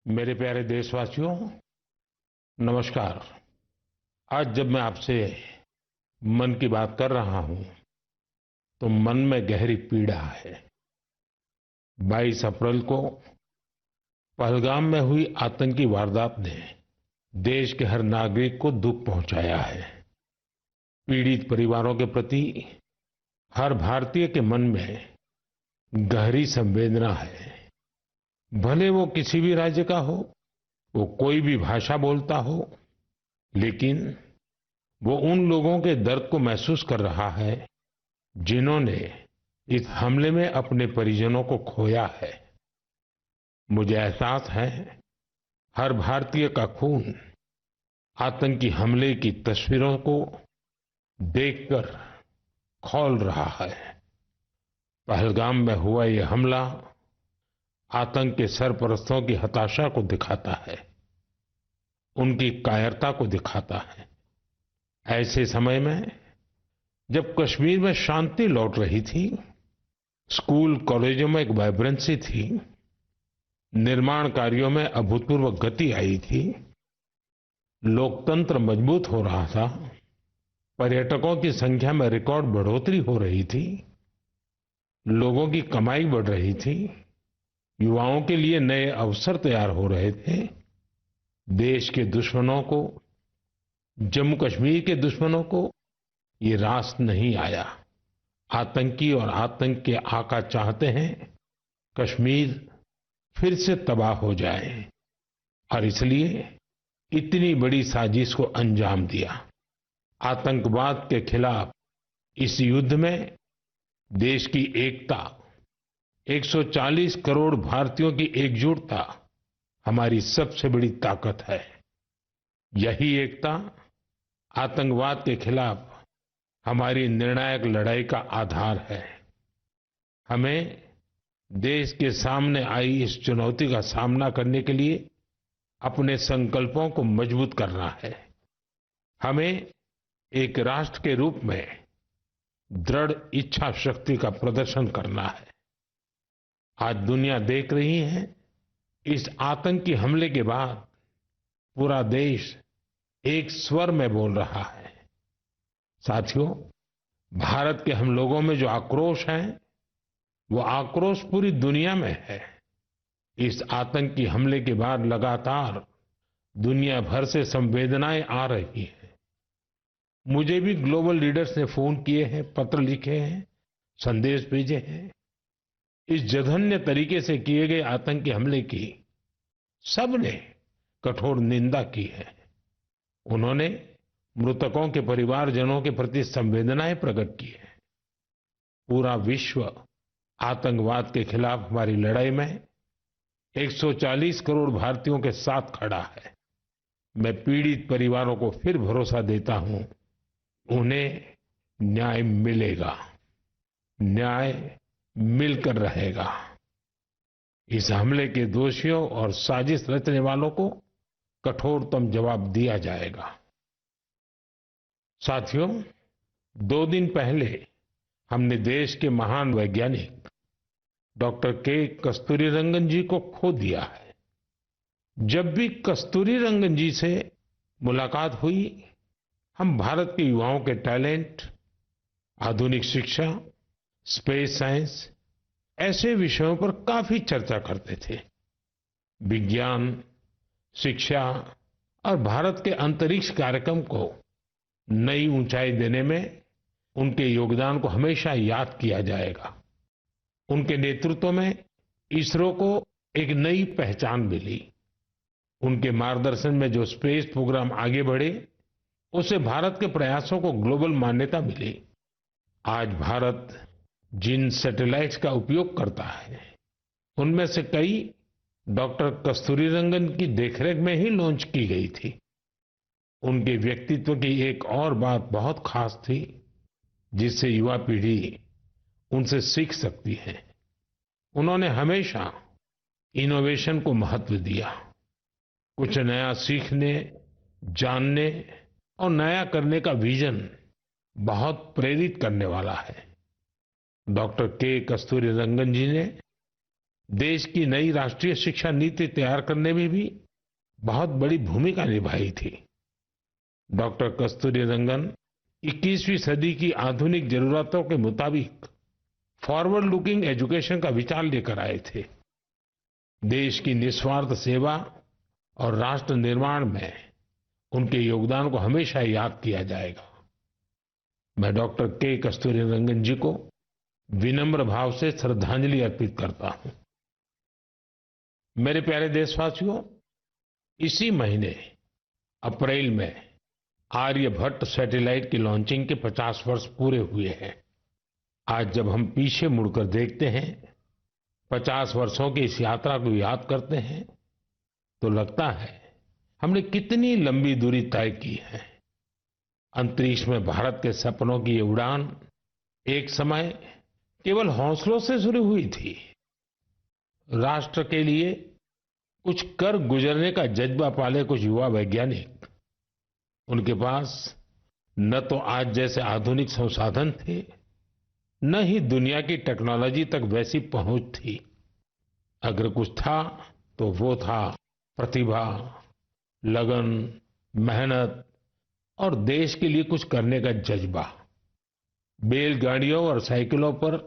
मेरे प्यारे देशवासियों, नमस्कार। आज जब मैं आपसे मन की बात कर रहा हूं, तो मन में गहरी पीड़ा है। 22 अप्रैल को पहलगाम में हुई आतंकी वारदात ने देश के हर नागरिक को दुख पहुंचाया है। पीड़ित परिवारों के प्रति हर भारतीय के मन में गहरी संवेदना है। भले वो किसी भी राज्य का हो, वो कोई भी भाषा बोलता हो, लेकिन वो उन लोगों के दर्द को महसूस कर रहा है जिन्होंने इस हमले में अपने परिजनों को खोया है। मुझे एहसास है, हर भारतीय का खून आतंकी हमले की तस्वीरों को देखकर खौल रहा है। पहलगाम में हुआ ये हमला आतंक के सरपरस्तों की हताशा को दिखाता है, उनकी कायरता को दिखाता है। ऐसे समय में जब कश्मीर में शांति लौट रही थी, स्कूल कॉलेजों में एक वाइब्रेंसी थी, निर्माण कार्यों में अभूतपूर्व गति आई थी, लोकतंत्र मजबूत हो रहा था, पर्यटकों की संख्या में रिकॉर्ड बढ़ोतरी हो रही थी, लोगों की कमाई बढ़ रही थी, युवाओं के लिए नए अवसर तैयार हो रहे थे, देश के दुश्मनों को, जम्मू कश्मीर के दुश्मनों को ये रास नहीं आया। आतंकी और आतंक के आका चाहते हैं कश्मीर फिर से तबाह हो जाए, और इसलिए इतनी बड़ी साजिश को अंजाम दिया। आतंकवाद के खिलाफ इस युद्ध में देश की एकता, 140 करोड़ भारतीयों की एकजुटता हमारी सबसे बड़ी ताकत है। यही एकता आतंकवाद के खिलाफ हमारी निर्णायक लड़ाई का आधार है। हमें देश के सामने आई इस चुनौती का सामना करने के लिए अपने संकल्पों को मजबूत करना है। हमें एक राष्ट्र के रूप में दृढ़ इच्छा शक्ति का प्रदर्शन करना है। आज दुनिया देख रही है, इस आतंकी हमले के बाद पूरा देश एक स्वर में बोल रहा है। साथियों, भारत के हम लोगों में जो आक्रोश है, वो आक्रोश पूरी दुनिया में है। इस आतंकी हमले के बाद लगातार दुनिया भर से संवेदनाएं आ रही हैं। मुझे भी ग्लोबल लीडर्स ने फोन किए हैं, पत्र लिखे हैं, संदेश भेजे हैं। इस जघन्य तरीके से किए गए आतंकी हमले की सबने कठोर निंदा की है। उन्होंने मृतकों के परिवारजनों के प्रति संवेदनाएं प्रकट की है। पूरा विश्व आतंकवाद के खिलाफ हमारी लड़ाई में 140 करोड़ भारतीयों के साथ खड़ा है। मैं पीड़ित परिवारों को फिर भरोसा देता हूं, उन्हें न्याय मिलेगा, न्याय मिलकर रहेगा। इस हमले के दोषियों और साजिश रचने वालों को कठोरतम जवाब दिया जाएगा। साथियों, 2 दिन पहले हमने देश के महान वैज्ञानिक डॉक्टर के कस्तूरीरंगन जी को खो दिया है। जब भी कस्तूरीरंगन जी से मुलाकात हुई, हम भारत के युवाओं के टैलेंट, आधुनिक शिक्षा, स्पेस साइंस, ऐसे विषयों पर काफी चर्चा करते थे। विज्ञान, शिक्षा और भारत के अंतरिक्ष कार्यक्रम को नई ऊंचाई देने में उनके योगदान को हमेशा याद किया जाएगा। उनके नेतृत्व में इसरो को एक नई पहचान मिली। उनके मार्गदर्शन में जो स्पेस प्रोग्राम आगे बढ़े, उससे भारत के प्रयासों को ग्लोबल मान्यता मिली। आज भारत जिन सैटेलाइट्स का उपयोग करता है, उनमें से कई डॉक्टर कस्तूरीरंगन की देखरेख में ही लॉन्च की गई थी। उनके व्यक्तित्व की एक और बात बहुत खास थी, जिससे युवा पीढ़ी उनसे सीख सकती है। उन्होंने हमेशा इनोवेशन को महत्व दिया। कुछ नया सीखने, जानने और नया करने का विजन बहुत प्रेरित करने वाला है। डॉक्टर के कस्तूरीरंगन जी ने देश की नई राष्ट्रीय शिक्षा नीति तैयार करने में भी बहुत बड़ी भूमिका निभाई थी। डॉक्टर कस्तूरीरंगन 21वीं सदी की आधुनिक जरूरतों के मुताबिक फॉरवर्ड लुकिंग एजुकेशन का विचार लेकर आए थे। देश की निस्वार्थ सेवा और राष्ट्र निर्माण में उनके योगदान को हमेशा याद किया जाएगा। मैं डॉक्टर के कस्तूरीरंगन जी को विनम्र भाव से श्रद्धांजलि अर्पित करता हूं। मेरे प्यारे देशवासियों, इसी महीने अप्रैल में आर्यभट्ट सैटेलाइट की लॉन्चिंग के 50 वर्ष पूरे हुए हैं। आज जब हम पीछे मुड़कर देखते हैं, 50 वर्षों की इस यात्रा को याद करते हैं, तो लगता है हमने कितनी लंबी दूरी तय की है। अंतरिक्ष में भारत के सपनों की ये उड़ान एक समय केवल हौसलों से शुरू हुई थी। राष्ट्र के लिए कुछ कर गुजरने का जज्बा पाले कुछ युवा वैज्ञानिक, उनके पास न तो आज जैसे आधुनिक संसाधन थे, न ही दुनिया की टेक्नोलॉजी तक वैसी पहुंच थी। अगर कुछ था तो वो था प्रतिभा, लगन, मेहनत और देश के लिए कुछ करने का जज्बा। बैलगाड़ियों और साइकिलों पर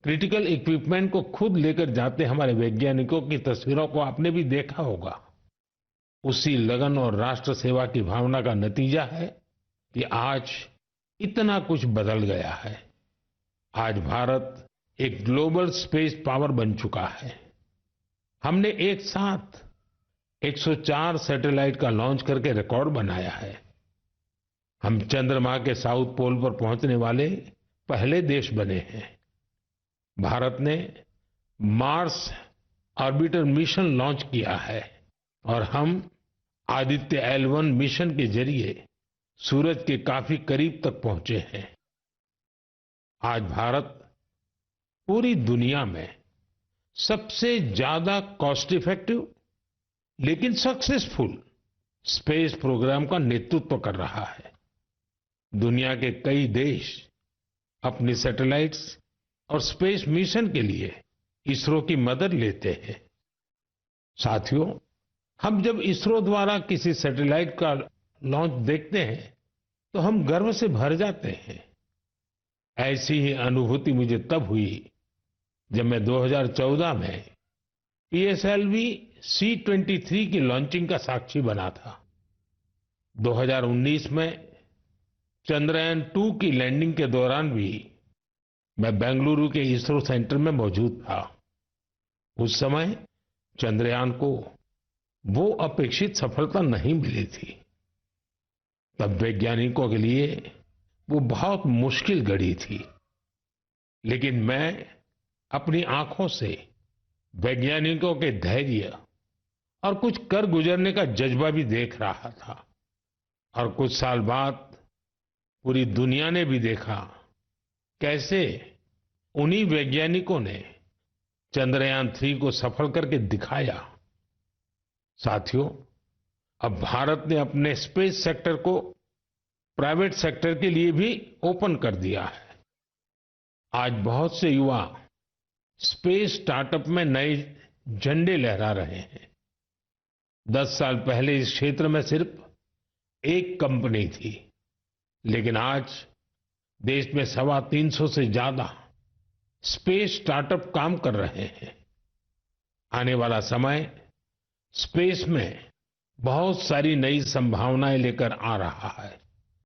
क्रिटिकल इक्विपमेंट को खुद लेकर जाते हमारे वैज्ञानिकों की तस्वीरों को आपने भी देखा होगा। उसी लगन और राष्ट्र सेवा की भावना का नतीजा है कि आज इतना कुछ बदल गया है। आज भारत एक ग्लोबल स्पेस पावर बन चुका है। हमने एक साथ 104 सैटेलाइट का लॉन्च करके रिकॉर्ड बनाया है। हम चंद्रमा के साउथ पोल पर पहुंचने वाले पहले देश बने हैं। भारत ने मार्स ऑर्बिटर मिशन लॉन्च किया है और हम आदित्य L1 मिशन के जरिए सूरज के काफी करीब तक पहुंचे हैं। आज भारत पूरी दुनिया में सबसे ज्यादा कॉस्ट इफेक्टिव लेकिन सक्सेसफुल स्पेस प्रोग्राम का नेतृत्व कर रहा है। दुनिया के कई देश अपनी सैटेलाइट्स और स्पेस मिशन के लिए इसरो की मदद लेते हैं। साथियों, हम जब इसरो द्वारा किसी सैटेलाइट का लॉन्च देखते हैं तो हम गर्व से भर जाते हैं। ऐसी ही अनुभूति मुझे तब हुई जब मैं 2014 में PSLV C-23 की लॉन्चिंग का साक्षी बना था। 2019 में चंद्रयान-2 की लैंडिंग के दौरान भी मैं बेंगलुरु के इसरो सेंटर में मौजूद था। उस समय चंद्रयान को वो अपेक्षित सफलता नहीं मिली थी। तब वैज्ञानिकों के लिए वो बहुत मुश्किल घड़ी थी, लेकिन मैं अपनी आंखों से वैज्ञानिकों के धैर्य और कुछ कर गुजरने का जज्बा भी देख रहा था। और कुछ साल बाद पूरी दुनिया ने भी देखा कैसे उन्हीं वैज्ञानिकों ने चंद्रयान-3 को सफल करके दिखाया। साथियों, अब भारत ने अपने स्पेस सेक्टर को प्राइवेट सेक्टर के लिए भी ओपन कर दिया है। आज बहुत से युवा स्पेस स्टार्टअप में नए झंडे लहरा रहे हैं। 10 साल पहले इस क्षेत्र में सिर्फ एक कंपनी थी, लेकिन आज देश में 350 से ज्यादा स्पेस स्टार्टअप काम कर रहे हैं। आने वाला समय स्पेस में बहुत सारी नई संभावनाएं लेकर आ रहा है।